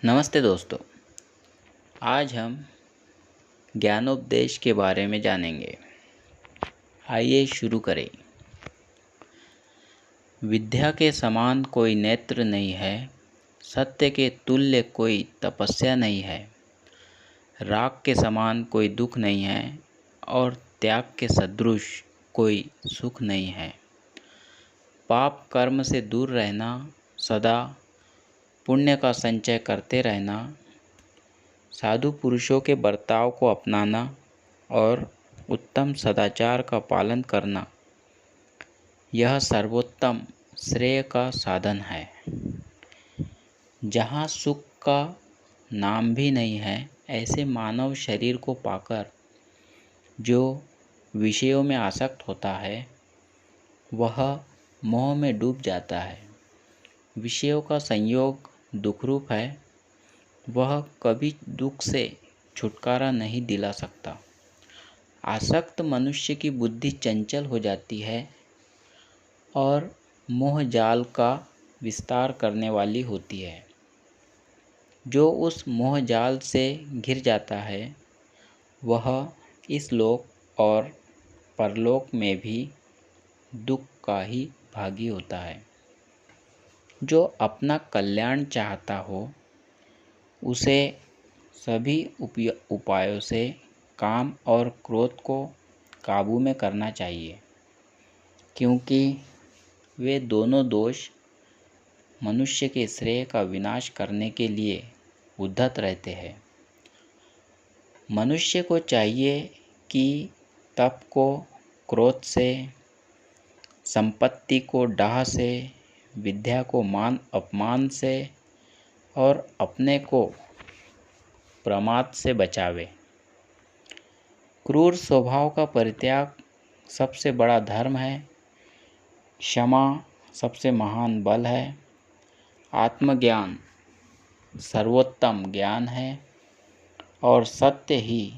नमस्ते दोस्तों। आज हम ज्ञानोपदेश के बारे में जानेंगे। आइए शुरू करें। विद्या के समान कोई नेत्र नहीं है, सत्य के तुल्य कोई तपस्या नहीं है, राग के समान कोई दुख नहीं है और त्याग के सदृश कोई सुख नहीं है। पाप कर्म से दूर रहना, सदा पुण्य का संचय करते रहना, साधु पुरुषों के बर्ताव को अपनाना और उत्तम सदाचार का पालन करना, यह सर्वोत्तम श्रेय का साधन है। जहाँ सुख का नाम भी नहीं है, ऐसे मानव शरीर को पाकर जो विषयों में आसक्त होता है वह मोह में डूब जाता है। विषयों का संयोग दुखरूप है, वह कभी दुख से छुटकारा नहीं दिला सकता। आसक्त मनुष्य की बुद्धि चंचल हो जाती है और मोह जाल का विस्तार करने वाली होती है। जो उस मोह जाल से घिर जाता है वह इस लोक और परलोक में भी दुख का ही भागी होता है। जो अपना कल्याण चाहता हो उसे सभी उपायों से काम और क्रोध को काबू में करना चाहिए, क्योंकि वे दोनों दोष मनुष्य के श्रेय का विनाश करने के लिए उद्धत रहते हैं। मनुष्य को चाहिए कि तप को क्रोध से, संपत्ति को डाह से, विद्या को मान अपमान से और अपने को प्रमाद से बचावे। क्रूर स्वभाव का परित्याग सबसे बड़ा धर्म है। क्षमा सबसे महान बल है। आत्मज्ञान सर्वोत्तम ज्ञान है और सत्य ही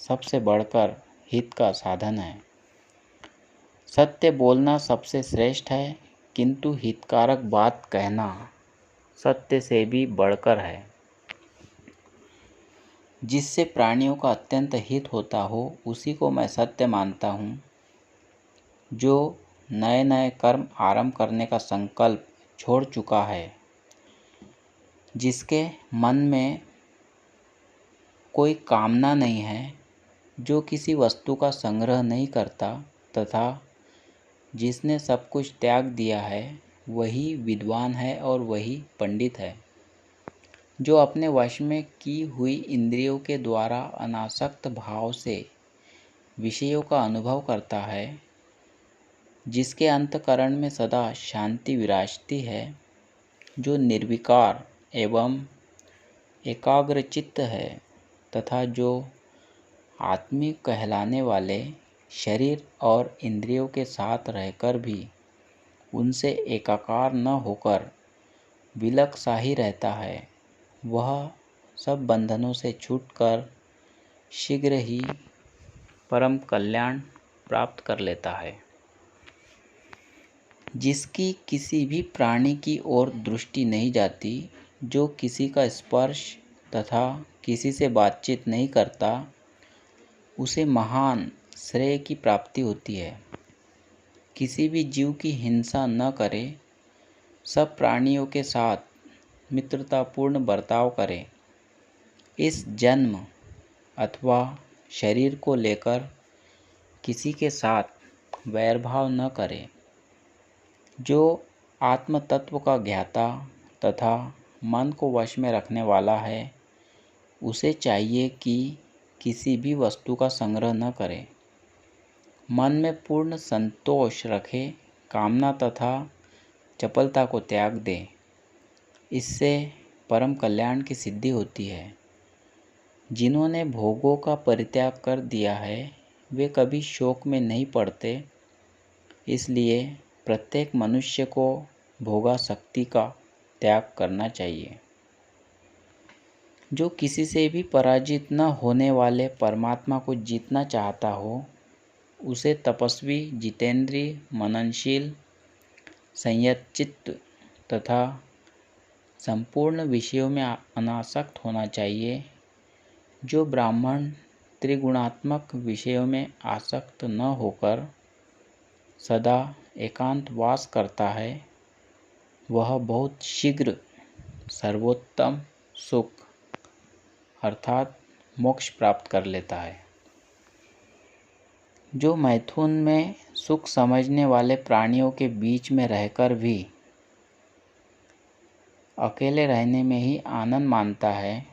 सबसे बढ़कर हित का साधन है। सत्य बोलना सबसे श्रेष्ठ है, किंतु हितकारक बात कहना सत्य से भी बढ़कर है। जिससे प्राणियों का अत्यंत हित होता हो उसी को मैं सत्य मानता हूँ। जो नए नए कर्म आरंभ करने का संकल्प छोड़ चुका है, जिसके मन में कोई कामना नहीं है, जो किसी वस्तु का संग्रह नहीं करता तथा जिसने सब कुछ त्याग दिया है, वही विद्वान है और वही पंडित है। जो अपने वश में की हुई इंद्रियों के द्वारा अनासक्त भाव से विषयों का अनुभव करता है, जिसके अंतःकरण में सदा शांति विराजती है, जो निर्विकार एवं एकाग्रचित्त है तथा जो आत्मिक कहलाने वाले शरीर और इंद्रियों के साथ रहकर भी उनसे एकाकार न होकर विलक सा ही रहता है, वह सब बंधनों से छूटकर शीघ्र ही परम कल्याण प्राप्त कर लेता है। जिसकी किसी भी प्राणी की ओर दृष्टि नहीं जाती, जो किसी का स्पर्श तथा किसी से बातचीत नहीं करता, उसे महान श्रेय की प्राप्ति होती है। किसी भी जीव की हिंसा न करे, सब प्राणियों के साथ मित्रतापूर्ण बर्ताव करे। इस जन्म अथवा शरीर को लेकर किसी के साथ वैरभाव न करे। जो आत्म तत्व का ज्ञाता तथा मन को वश में रखने वाला है, उसे चाहिए कि किसी भी वस्तु का संग्रह न करे। मन में पूर्ण संतोष रखे, कामना तथा चपलता को त्याग दे। इससे परम कल्याण की सिद्धि होती है। जिन्होंने भोगों का परित्याग कर दिया है, वे कभी शोक में नहीं पड़ते। इसलिए प्रत्येक मनुष्य को भोगासक्ति का त्याग करना चाहिए। जो किसी से भी पराजित न होने वाले परमात्मा को जीतना चाहता हो, उसे तपस्वी, जितेंद्रिय, मननशील, संयतचित्त तथा संपूर्ण विषयों में अनासक्त होना चाहिए। जो ब्राह्मण त्रिगुणात्मक विषयों में आसक्त न होकर सदा एकांतवास करता है, वह बहुत शीघ्र सर्वोत्तम सुख अर्थात मोक्ष प्राप्त कर लेता है। जो मैथुन में सुख समझने वाले प्राणियों के बीच में रहकर भी अकेले रहने में ही आनंद मानता है,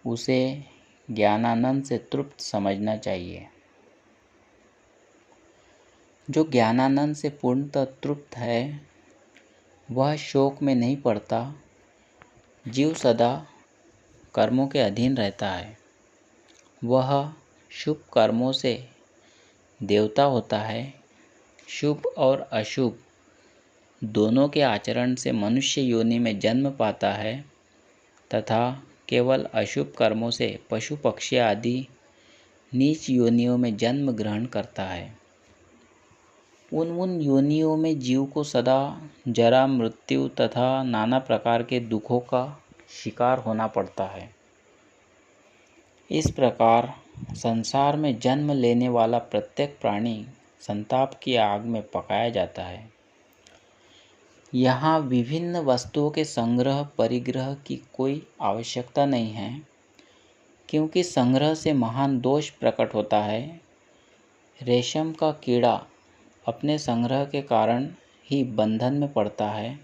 उसे ज्ञानानंद से तृप्त समझना चाहिए। जो ज्ञानानंद से पूर्णतः तृप्त है, वह शोक में नहीं पड़ता। जीव सदा कर्मों के अधीन रहता है। वह शुभ कर्मों से देवता होता है। शुभ और अशुभ दोनों के आचरण से मनुष्य योनि में जन्म पाता है तथा केवल अशुभ कर्मों से पशु पक्षी आदि नीच योनियों में जन्म ग्रहण करता है। उन योनियों में जीव को सदा जरा मृत्यु तथा नाना प्रकार के दुखों का शिकार होना पड़ता है। इस प्रकार संसार में जन्म लेने वाला प्रत्येक प्राणी संताप की आग में पकाया जाता है। यहाँ विभिन्न वस्तुओं के संग्रह परिग्रह की कोई आवश्यकता नहीं है, क्योंकि संग्रह से महान दोष प्रकट होता है। रेशम का कीड़ा अपने संग्रह के कारण ही बंधन में पड़ता है।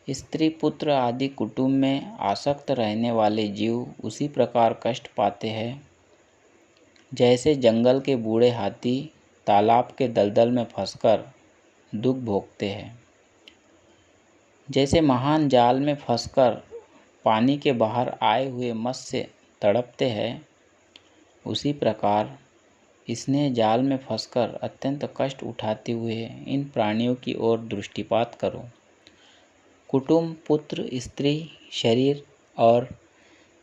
स्त्री पुत्र आदि कुटुंब में आसक्त रहने वाले जीव उसी प्रकार कष्ट पाते हैं जैसे जंगल के बूढ़े हाथी तालाब के दलदल में फंसकर दुख भोगते हैं। जैसे महान जाल में फंसकर पानी के बाहर आए हुए मत्स्य तड़पते हैं, उसी प्रकार इसने जाल में फंसकर अत्यंत कष्ट उठाते हुए इन प्राणियों की ओर दृष्टिपात करो। कुटुंब, पुत्र, स्त्री, शरीर और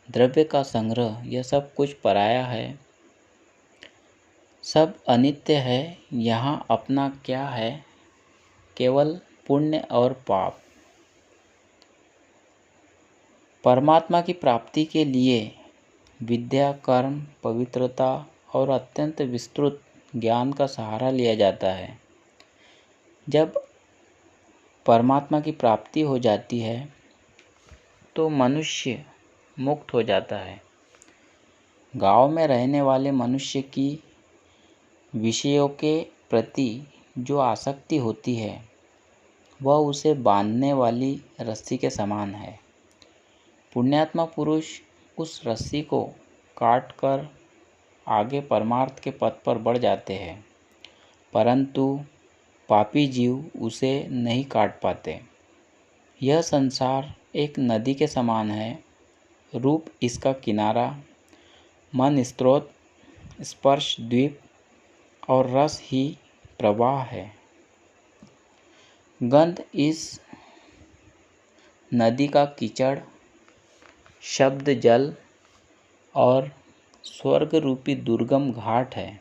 द्रव्य का संग्रह, यह सब कुछ पराया है, सब अनित्य है। यहाँ अपना क्या है? केवल पुण्य और पाप। परमात्मा की प्राप्ति के लिए विद्या, कर्म, पवित्रता और अत्यंत विस्तृत ज्ञान का सहारा लिया जाता है। जब परमात्मा की प्राप्ति हो जाती है तो मनुष्य मुक्त हो जाता है। गांव में रहने वाले मनुष्य की विषयों के प्रति जो आसक्ति होती है, वह उसे बांधने वाली रस्सी के समान है। पुण्यात्मा पुरुष उस रस्सी को काट कर आगे परमार्थ के पथ पर बढ़ जाते हैं, परंतु पापी जीव उसे नहीं काट पाते। यह संसार एक नदी के समान है। रूप इसका किनारा, मन स्रोत, स्पर्श द्वीप और रस ही प्रवाह है। गंध इस नदी का कीचड़, शब्द जल और स्वर्ग रूपी दुर्गम घाट है।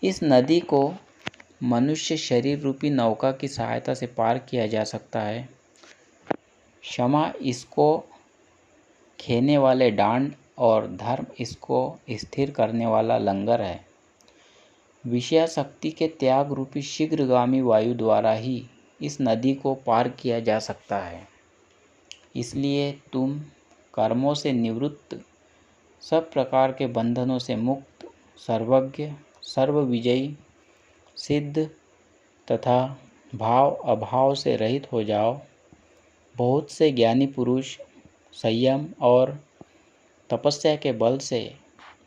इस नदी को मनुष्य शरीर रूपी नौका की सहायता से पार किया जा सकता है। क्षमा इसको खेने वाले डांड और धर्म इसको स्थिर करने वाला लंगर है। विषयासक्ति के त्याग रूपी शीघ्रगामी वायु द्वारा ही इस नदी को पार किया जा सकता है। इसलिए तुम कर्मों से निवृत्त, सब प्रकार के बंधनों से मुक्त, सर्वज्ञ, सर्वविजयी, सिद्ध तथा भाव अभाव से रहित हो जाओ। बहुत से ज्ञानी पुरुष संयम और तपस्या के बल से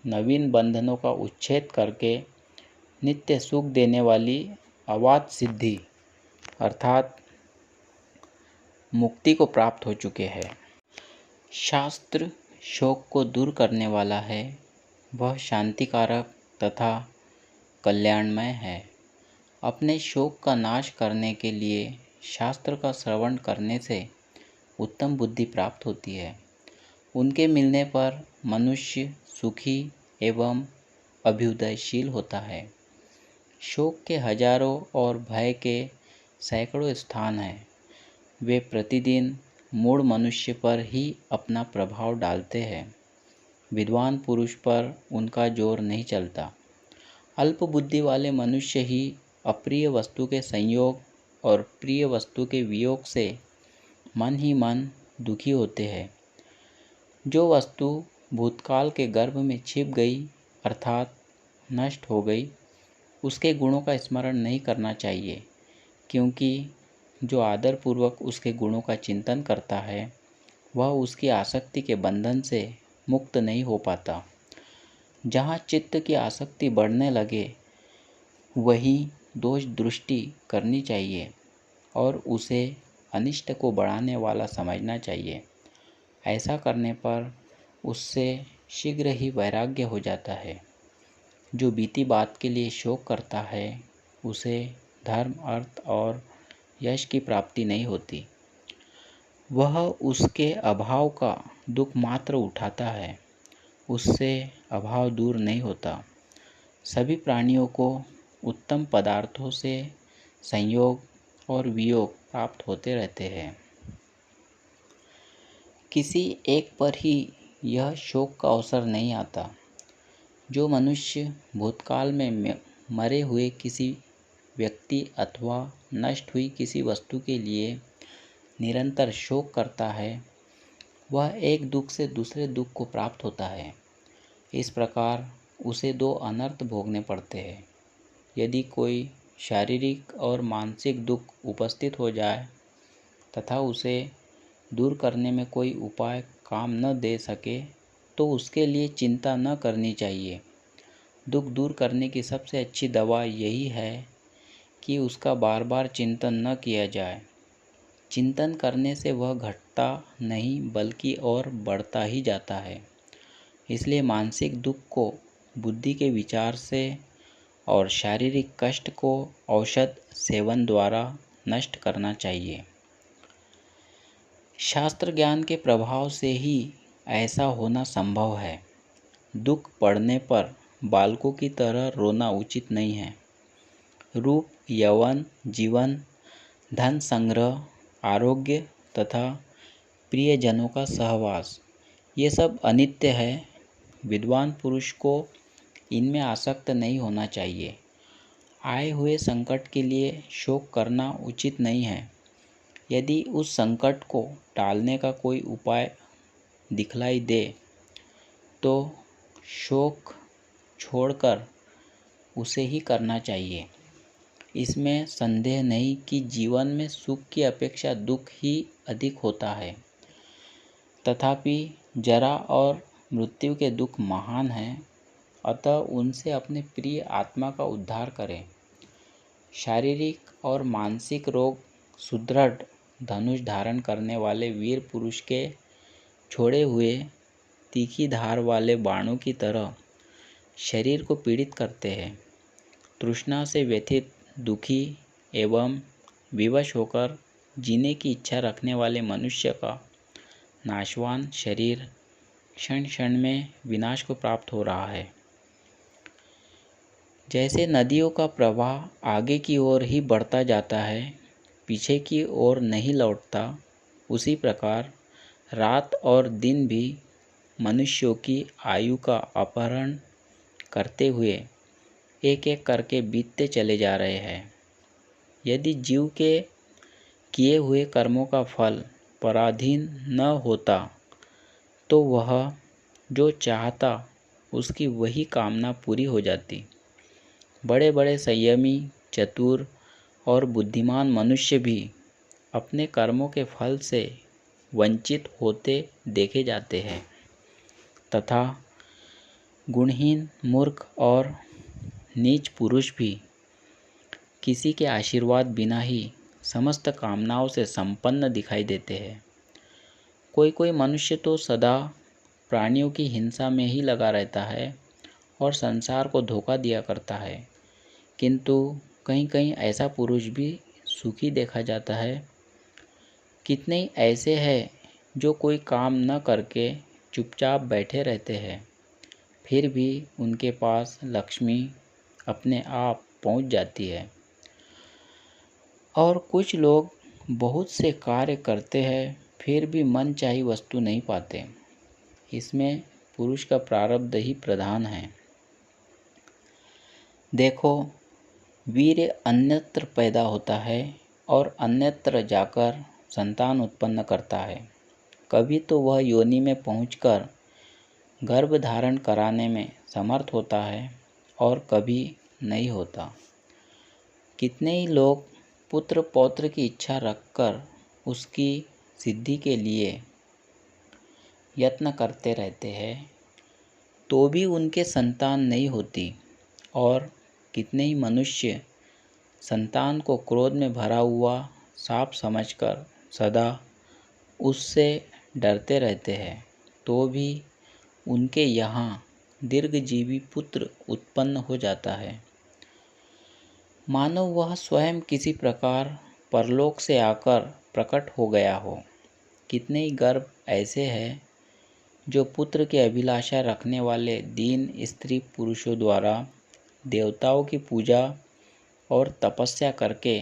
नवीन बंधनों का उच्छेद करके नित्य सुख देने वाली अवाद सिद्धि अर्थात मुक्ति को प्राप्त हो चुके हैं। शास्त्र शोक को दूर करने वाला है, वह शांतिकारक तथा कल्याणमय है। अपने शोक का नाश करने के लिए शास्त्र का श्रवण करने से उत्तम बुद्धि प्राप्त होती है। उनके मिलने पर मनुष्य सुखी एवं अभ्युदयशील होता है। शोक के हजारों और भय के सैकड़ों स्थान हैं। वे प्रतिदिन मूढ़ मनुष्य पर ही अपना प्रभाव डालते हैं। विद्वान पुरुष पर उनका जोर नहीं चलता। अल्प बुद्धि वाले मनुष्य ही अप्रिय वस्तु के संयोग और प्रिय वस्तु के वियोग से मन ही मन दुखी होते हैं। जो वस्तु भूतकाल के गर्भ में छिप गई अर्थात नष्ट हो गई, उसके गुणों का स्मरण नहीं करना चाहिए, क्योंकि जो आदरपूर्वक उसके गुणों का चिंतन करता है वह उसकी आसक्ति के बंधन से मुक्त नहीं हो पाता। जहाँ चित्त की आसक्ति बढ़ने लगे वहीं दोष दृष्टि करनी चाहिए और उसे अनिष्ट को बढ़ाने वाला समझना चाहिए। ऐसा करने पर उससे शीघ्र ही वैराग्य हो जाता है। जो बीती बात के लिए शोक करता है उसे धर्म, अर्थ और यश की प्राप्ति नहीं होती। वह उसके अभाव का दुख मात्र उठाता है, उससे अभाव दूर नहीं होता। सभी प्राणियों को उत्तम पदार्थों से संयोग और वियोग प्राप्त होते रहते हैं। किसी एक पर ही यह शोक का अवसर नहीं आता। जो मनुष्य भूतकाल में मरे हुए किसी व्यक्ति अथवा नष्ट हुई किसी वस्तु के लिए निरंतर शोक करता है वह एक दुख से दूसरे दुख को प्राप्त होता है। इस प्रकार उसे दो अनर्थ भोगने पड़ते हैं। यदि कोई शारीरिक और मानसिक दुख उपस्थित हो जाए तथा उसे दूर करने में कोई उपाय काम न दे सके तो उसके लिए चिंता न करनी चाहिए। दुख दूर करने की सबसे अच्छी दवा यही है कि उसका बार बार चिंतन न किया जाए। चिंतन करने से वह घटता नहीं बल्कि और बढ़ता ही जाता है। इसलिए मानसिक दुख को बुद्धि के विचार से और शारीरिक कष्ट को औषध सेवन द्वारा नष्ट करना चाहिए। शास्त्र ज्ञान के प्रभाव से ही ऐसा होना संभव है। दुख पड़ने पर बालकों की तरह रोना उचित नहीं है। रूप, यौवन, जीवन, धन संग्रह, आरोग्य तथा प्रियजनों का सहवास ये सब अनित्य है। विद्वान पुरुष को इनमें आसक्त नहीं होना चाहिए। आए हुए संकट के लिए शोक करना उचित नहीं है। यदि उस संकट को टालने का कोई उपाय दिखलाई दे तो शोक छोड़कर उसे ही करना चाहिए। इसमें संदेह नहीं कि जीवन में सुख की अपेक्षा दुख ही अधिक होता है। तथापि जरा और मृत्यु के दुख महान हैं, अतः उनसे अपने प्रिय आत्मा का उद्धार करें। शारीरिक और मानसिक रोग सुदृढ़ धनुष धारण करने वाले वीर पुरुष के छोड़े हुए तीखी धार वाले बाणों की तरह शरीर को पीड़ित करते हैं। तृष्णा से व्यथित, दुखी एवं विवश होकर जीने की इच्छा रखने वाले मनुष्य का नाशवान शरीर क्षण क्षण में विनाश को प्राप्त हो रहा है। जैसे नदियों का प्रवाह आगे की ओर ही बढ़ता जाता है, पीछे की ओर नहीं लौटता, उसी प्रकार रात और दिन भी मनुष्यों की आयु का अपहरण करते हुए एक एक करके बीतते चले जा रहे हैं। यदि जीव के किए हुए कर्मों का फल पराधीन न होता तो वह जो चाहता उसकी वही कामना पूरी हो जाती। बड़े बड़े संयमी, चतुर और बुद्धिमान मनुष्य भी अपने कर्मों के फल से वंचित होते देखे जाते हैं तथा गुणहीन, मूर्ख और नीच पुरुष भी किसी के आशीर्वाद बिना ही समस्त कामनाओं से संपन्न दिखाई देते हैं। कोई कोई मनुष्य तो सदा प्राणियों की हिंसा में ही लगा रहता है और संसार को धोखा दिया करता है, किंतु कहीं कहीं ऐसा पुरुष भी सुखी देखा जाता है। कितने ही ऐसे हैं जो कोई काम न करके चुपचाप बैठे रहते हैं, फिर भी उनके पास लक्ष्मी अपने आप पहुंच जाती है। और कुछ लोग बहुत से कार्य करते हैं फिर भी मन चाही वस्तु नहीं पाते। इसमें पुरुष का प्रारब्ध ही प्रधान है। देखो, वीर्य अन्यत्र पैदा होता है और अन्यत्र जाकर संतान उत्पन्न करता है। कभी तो वह योनि में पहुंचकर गर्भ धारण कराने में समर्थ होता है और कभी नहीं होता। कितने ही लोग पुत्र पौत्र की इच्छा रखकर उसकी सिद्धि के लिए यत्न करते रहते हैं तो भी उनके संतान नहीं होती, और कितने ही मनुष्य संतान को क्रोध में भरा हुआ सांप समझकर सदा उससे डरते रहते हैं तो भी उनके यहाँ दीर्घजीवी पुत्र उत्पन्न हो जाता है। मानो वह स्वयं किसी प्रकार परलोक से आकर प्रकट हो गया हो। कितने ही गर्भ ऐसे हैं जो पुत्र की अभिलाषा रखने वाले दीन स्त्री पुरुषों द्वारा देवताओं की पूजा और तपस्या करके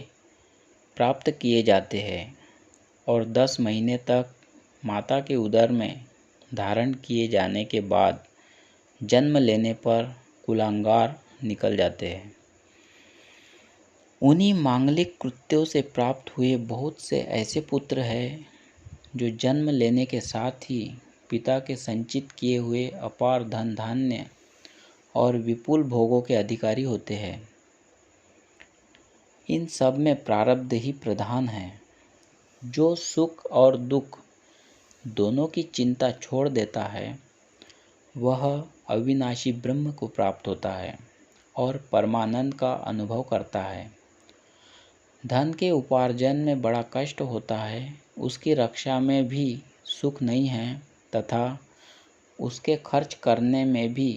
प्राप्त किए जाते हैं और 10 महीने तक माता के उदर में धारण किए जाने के बाद जन्म लेने पर कुलांगार निकल जाते हैं। उन्हीं मांगलिक कृत्यों से प्राप्त हुए बहुत से ऐसे पुत्र हैं जो जन्म लेने के साथ ही पिता के संचित किए हुए अपार धन धान्य और विपुल भोगों के अधिकारी होते हैं। इन सब में प्रारब्ध ही प्रधान है। जो सुख और दुख दोनों की चिंता छोड़ देता है वह अविनाशी ब्रह्म को प्राप्त होता है और परमानंद का अनुभव करता है। धन के उपार्जन में बड़ा कष्ट होता है, उसकी रक्षा में भी सुख नहीं है तथा उसके खर्च करने में भी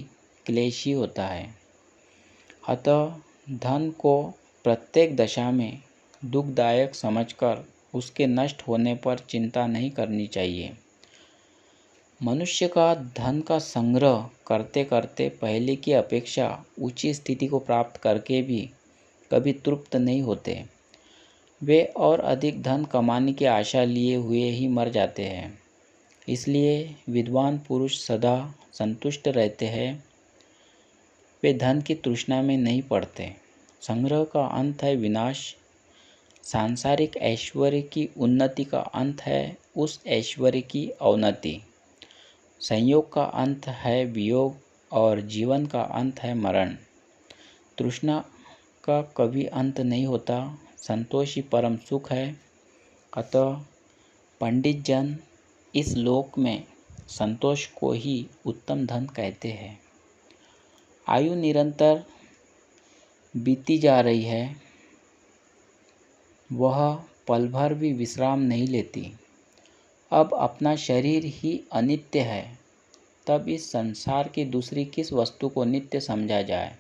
क्लेशी होता है। अतः धन को प्रत्येक दशा में दुखदायक समझकर उसके नष्ट होने पर चिंता नहीं करनी चाहिए। मनुष्य का धन का संग्रह करते करते पहले की अपेक्षा ऊंची स्थिति को प्राप्त करके भी कभी तृप्त नहीं होते। वे और अधिक धन कमाने की आशा लिए हुए ही मर जाते हैं। इसलिए विद्वान पुरुष सदा संतुष्ट रहते हैं। वे धन की तृष्णा में नहीं पड़ते। संग्रह का अंत है विनाश। सांसारिक ऐश्वर्य की उन्नति का अंत है उस ऐश्वर्य की अवनति। संयोग का अंत है वियोग और जीवन का अंत है मरण। तृष्णा का कभी अंत नहीं होता। संतोष ही परम सुख है। अतः पंडित जन इस लोक में संतोष को ही उत्तम धन कहते हैं। आयु निरंतर बीती जा रही है, वह पल भर भी विश्राम नहीं लेती। अब अपना शरीर ही अनित्य है, तब इस संसार की दूसरी किस वस्तु को नित्य समझा जाए।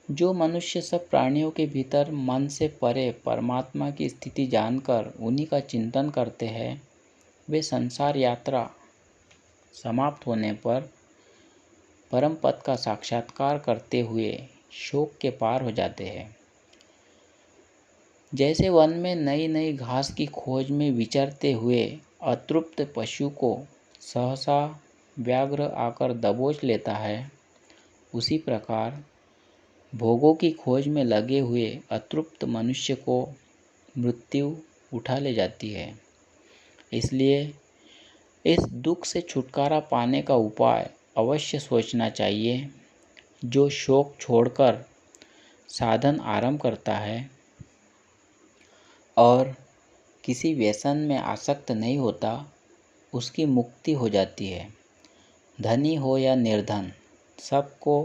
जो मनुष्य सब प्राणियों के भीतर मन से परे परमात्मा की स्थिति जानकर उन्हीं का चिंतन करते हैं, वे संसार यात्रा समाप्त होने पर परम पद का साक्षात्कार करते हुए शोक के पार हो जाते हैं। जैसे वन में नई नई घास की खोज में विचरते हुए अतृप्त पशु को सहसा व्याघ्र आकर दबोच लेता है, उसी प्रकार भोगों की खोज में लगे हुए अतृप्त मनुष्य को मृत्यु उठा ले जाती है। इसलिए इस दुख से छुटकारा पाने का उपाय अवश्य सोचना चाहिए। जो शोक छोड़कर साधन आरंभ करता है और किसी व्यसन में आसक्त नहीं होता, उसकी मुक्ति हो जाती है। धनी हो या निर्धन, सबको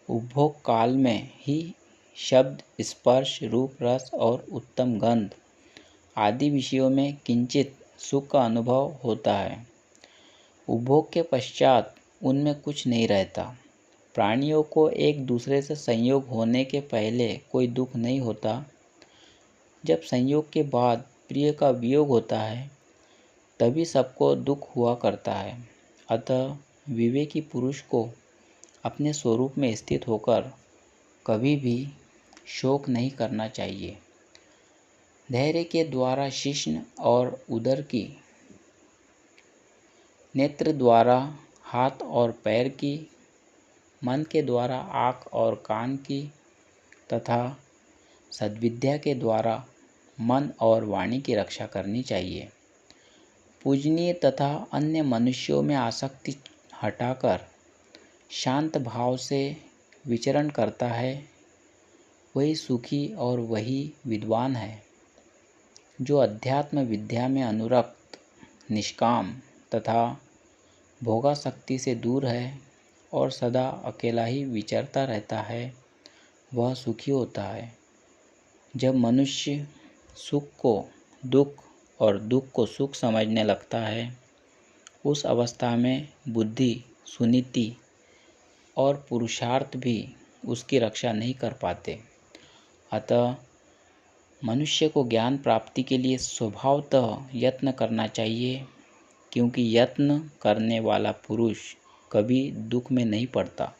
उपभोग काल में ही शब्द, स्पर्श, रूप, रस और उत्तम गंध आदि विषयों में किंचित सुख का अनुभव होता है। उपभोग के पश्चात उनमें कुछ नहीं रहता। प्राणियों को एक दूसरे से संयोग होने के पहले कोई दुख नहीं होता। जब संयोग के बाद प्रिय का वियोग होता है, तभी सबको दुख हुआ करता है। अतः विवेकी पुरुष को अपने स्वरूप में स्थित होकर कभी भी शोक नहीं करना चाहिए। धैर्य के द्वारा शिश्न और उदर की, नेत्र द्वारा हाथ और पैर की, मन के द्वारा आँख और कान की तथा सद्विद्या के द्वारा मन और वाणी की रक्षा करनी चाहिए। पूजनीय तथा अन्य मनुष्यों में आसक्ति हटाकर शांत भाव से विचरण करता है, वही सुखी और वही विद्वान है, जो अध्यात्म विद्या में अनुरक्त, निष्काम तथा भोगासक्ति से दूर है और सदा अकेला ही विचरता रहता है, वह सुखी होता है। जब मनुष्य सुख को दुख और दुख को सुख समझने लगता है, उस अवस्था में बुद्धि, सुनीति और पुरुषार्थ भी उसकी रक्षा नहीं कर पाते। अतः मनुष्य को ज्ञान प्राप्ति के लिए स्वभावतः यत्न करना चाहिए, क्योंकि यत्न करने वाला पुरुष कभी दुख में नहीं पड़ता।